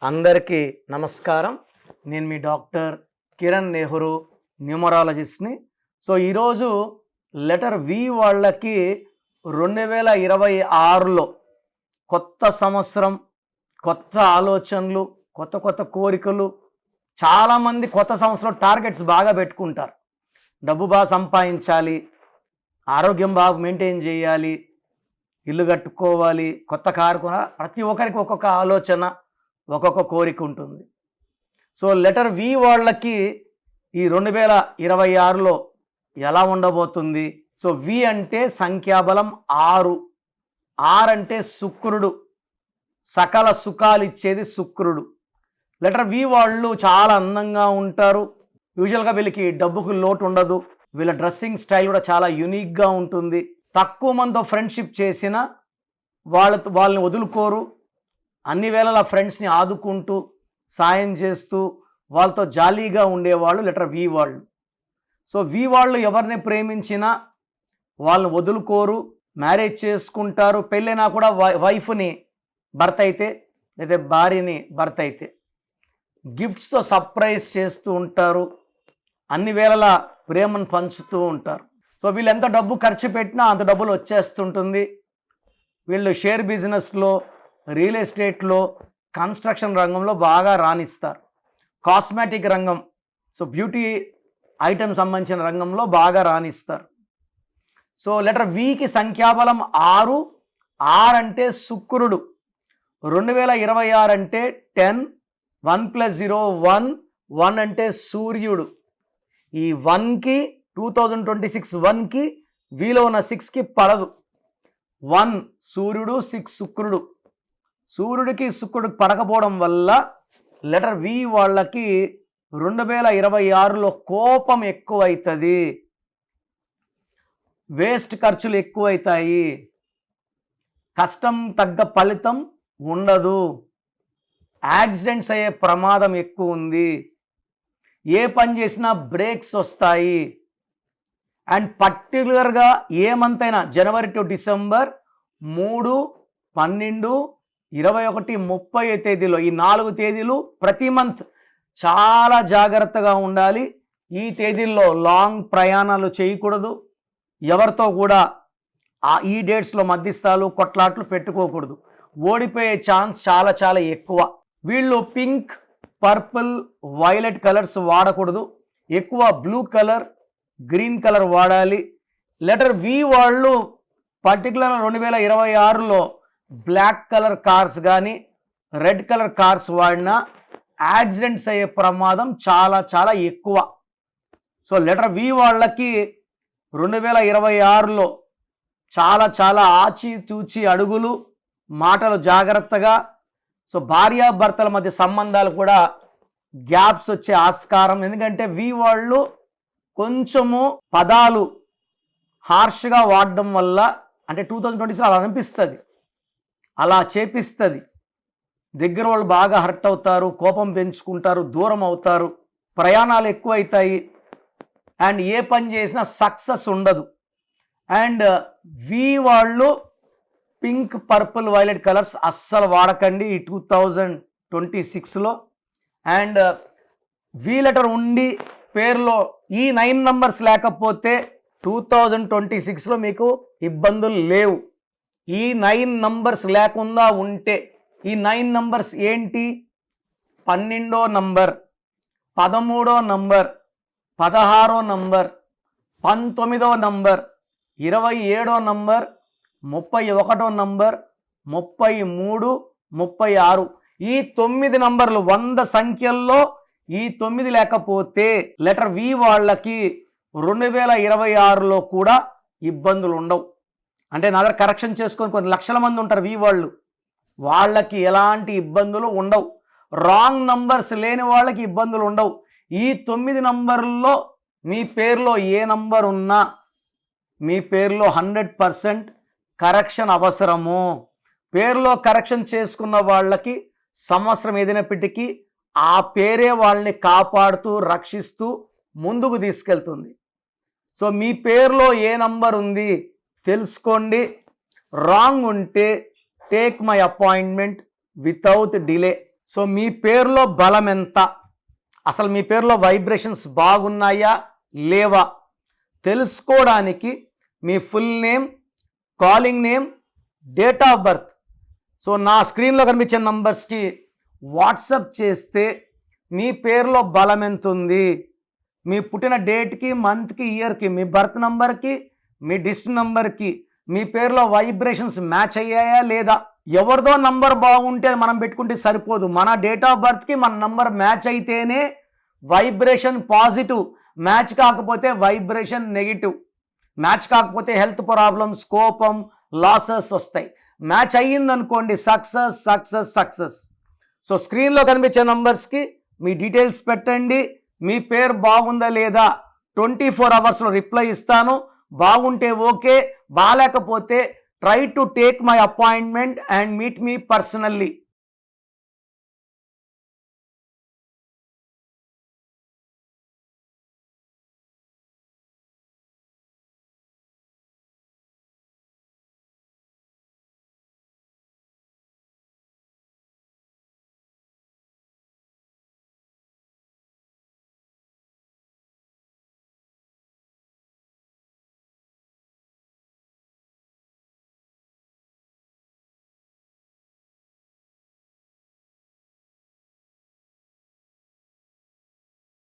అందరికీ నమస్కారం. నేను మీ డాక్టర్ కిరణ్ నెహ్రూ, న్యూమరాలజిస్ట్ని. సో ఈరోజు లెటర్ వి వాళ్ళకి 2026లో కొత్త సంవత్సరం, కొత్త ఆలోచనలు, కొత్త కొత్త కోరికలు. చాలామంది కొత్త సంవత్సరం టార్గెట్స్ బాగా పెట్టుకుంటారు. డబ్బు బాగా సంపాదించాలి, ఆరోగ్యం బాగా మెయింటైన్ చేయాలి, ఇల్లు కట్టుకోవాలి, కొత్త కారు కొనాలి. ప్రతి ఒక్కరికి ఒక్కొక్క ఆలోచన, ఒక్కొక్క కోరిక ఉంటుంది. సో లెటర్ వి వాళ్ళకి ఈ 2026లో ఎలా ఉండబోతుంది? సో వి అంటే సంఖ్యాబలం 6. 6 అంటే శుక్రుడు, సకల సుఖాలు ఇచ్చేది శుక్రుడు. లెటర్ వి వాళ్ళు చాలా అందంగా ఉంటారు. యూజువల్గా వీళ్ళకి డబ్బుకు లోటు ఉండదు. వీళ్ళ డ్రెస్సింగ్ స్టైల్ కూడా చాలా యూనిక్గా ఉంటుంది. తక్కువ మందితో ఫ్రెండ్షిప్ చేసినా వాళ్ళని వదులుకోరు. అన్ని వేళలా ఫ్రెండ్స్ని ఆదుకుంటూ, సాయం చేస్తూ, వాళ్ళతో జాలీగా ఉండేవాళ్ళు లెటర్ వి వాళ్ళు. సో వి వాళ్ళు ఎవరిని ప్రేమించినా వాళ్ళని వదులుకోరు, మ్యారేజ్ చేసుకుంటారు. పెళ్ళైనా కూడా వైఫ్ని భర్త అయితే, లేదా భార్యని భర్త అయితే గిఫ్ట్స్తో సర్ప్రైజ్ చేస్తూ ఉంటారు. అన్ని వేళలా ప్రేమను పంచుతూ ఉంటారు. సో వీళ్ళు ఎంత డబ్బు ఖర్చు పెట్టినా అంత డబ్బులు వచ్చేస్తుంటుంది. వీళ్ళు షేర్ బిజినెస్లో, రియల్ ఎస్టేట్లో, కన్స్ట్రక్షన్ రంగంలో బాగా రాణిస్తారు. కాస్మెటిక్ రంగం, సో బ్యూటీ ఐటమ్ సంబంధించిన రంగంలో బాగా రాణిస్తారు. సో లెటర్ వికి సంఖ్యాబలం 6. 6 అంటే శుక్రుడు. 2026 అంటే 10, 1 + 0 1. 1 అంటే సూర్యుడు. ఈ 1కి 2026 1కి వీలో ఉన్న 6కి పడదు. 1 సూర్యుడు, 6 శుక్రుడు. సూర్యుడికి శుక్రుడికి పడకపోవడం వల్ల లెటర్ వి వాళ్ళకి 2026లో కోపం ఎక్కువవుతుంది, వేస్ట్ ఖర్చులు ఎక్కువవుతాయి, కష్టం తగ్గ ఫలితం ఉండదు, యాక్సిడెంట్స్ అయ్యే ప్రమాదం ఎక్కువ ఉంది, ఏ పని చేసినా బ్రేక్స్ వస్తాయి. అండ్ పర్టికులర్గా ఏ మంత్ అయినా జనవరి టు డిసెంబర్ 3, 12, 21, 30 తేదీలో, ఈ 4 తేదీలు ప్రతి మంత్ చాలా జాగ్రత్తగా ఉండాలి. ఈ తేదీల్లో లాంగ్ ప్రయాణాలు చేయకూడదు. ఎవరితో కూడా ఈ డేట్స్లో మధ్యస్థాలు, కొట్లాట్లు పెట్టుకోకూడదు. ఓడిపోయే ఛాన్స్ చాలా చాలా ఎక్కువ. వీళ్ళు పింక్, పర్పుల్, వైలెట్ కలర్స్ వాడకూడదు. ఎక్కువ బ్లూ కలర్, గ్రీన్ కలర్ వాడాలి. లెటర్ వి వాళ్ళు పర్టికులర్ 2026లో బ్లాక్ కలర్ కార్స్ కానీ, రెడ్ కలర్ కార్స్ వాడినా యాక్సిడెంట్స్ అయ్యే ప్రమాదం చాలా చాలా ఎక్కువ. సో లెటర్ వి వాళ్ళకి 2026లో చాలా చాలా ఆచితూచి అడుగులు, మాటలు జాగ్రత్తగా. సో భార్యాభర్తల మధ్య సంబంధాలు కూడా గ్యాప్స్ వచ్చే ఆస్కారం. ఎందుకంటే వి వాళ్ళు కొంచెము పదాలు హార్ష్గా వాడడం వల్ల, అంటే 2026 అలా అనిపిస్తుంది, అలా చేపిస్తుంది. దగ్గర వాళ్ళు బాగా హర్ట్ అవుతారు, కోపం పెంచుకుంటారు, దూరం అవుతారు, ప్రయాణాలు ఎక్కువ అవుతాయి, అండ్ ఏ పని చేసినా సక్సెస్ ఉండదు. అండ్ వి వాళ్ళు పింక్, పర్పుల్, వైలెట్ కలర్స్ అస్సలు వాడకండి ఈ 2026లో. అండ్ వి లెటర్ ఉండి పేరులో ఈ 9 నంబర్స్ లేకపోతే 2026లో మీకు ఇబ్బందులు లేవు. ఈ 9 నంబర్స్ లేకుండా ఉంటే, ఈ 9 నంబర్స్ ఏంటి? 12వ నంబర్, 13వ నంబర్, 16వ నంబర్, 19వ నంబర్, 27వ నంబర్, 31వ నంబర్, 33, 36. ఈ 9 నంబర్లు 100 సంఖ్యల్లో ఈ 9 లేకపోతే లెటర్ వి వాళ్ళకి 2026లో కూడా ఇబ్బందులు ఉండవు. అంటే నా దగ్గర కరెక్షన్ చేసుకొని కొన్ని లక్షల మంది ఉంటారు వి వాళ్ళు, వాళ్ళకి ఎలాంటి ఇబ్బందులు ఉండవు. రాంగ్ నంబర్స్ లేని వాళ్ళకి ఇబ్బందులు ఉండవు. ఈ 9 నంబర్లో మీ పేరులో ఏ నంబర్ ఉన్నా మీ పేరులో 100% కరెక్షన్ అవసరము. పేరులో కరెక్షన్ చేసుకున్న వాళ్ళకి సంవత్సరం ఏదైనప్పటికీ ఆ పేరే వాళ్ళని కాపాడుతూ, రక్షిస్తూ ముందుకు తీసుకెళ్తుంది. సో మీ పేరులో ఏ నంబర్ ఉంది తెలుసుకోండి. రాంగ్ ఉంటే take my appointment without delay. So మీ పేరులో బలం ఎంత, అసలు మీ పేరులో వైబ్రేషన్స్ బాగున్నాయా లేవా తెలుసుకోవడానికి మీ full name, calling name, date of birth so నా స్క్రీన్లో కనిపించే నంబర్స్కి వాట్సప్ చేస్తే మీ పేరులో బలం ఎంత ఉంది, మీ పుట్టిన డేట్కి, మంత్కి, ఇయర్కి, మీ బర్త్ నంబర్కి, మీ డిస్ట్రిక్ట్ నంబర్కి మీ పేరులో వైబ్రేషన్స్ మ్యాచ్ అయ్యాయా లేదా. ఎవరిదో నంబర్ బాగుంటే మనం పెట్టుకుంటే సరిపోదు, మన డేట్ ఆఫ్ బర్త్కి మన నంబర్ మ్యాచ్ అయితేనే వైబ్రేషన్ పాజిటివ్, మ్యాచ్ కాకపోతే వైబ్రేషన్ నెగిటివ్, మ్యాచ్ కాకపోతే హెల్త్ ప్రాబ్లమ్స్, కోపం, లాసెస్ వస్తాయి. మ్యాచ్ అయ్యిందనుకోండి సక్సెస్ సక్సెస్ సక్సెస్. సో స్క్రీన్లో కనిపించే నంబర్స్కి మీ డీటెయిల్స్ పెట్టండి, మీ పేరు బాగుందా లేదా 24 అవర్స్లో రిప్లై ఇస్తాను. బాగుంటే ఓకే, బాగాలేకపోతే try to take my appointment and meet me personally.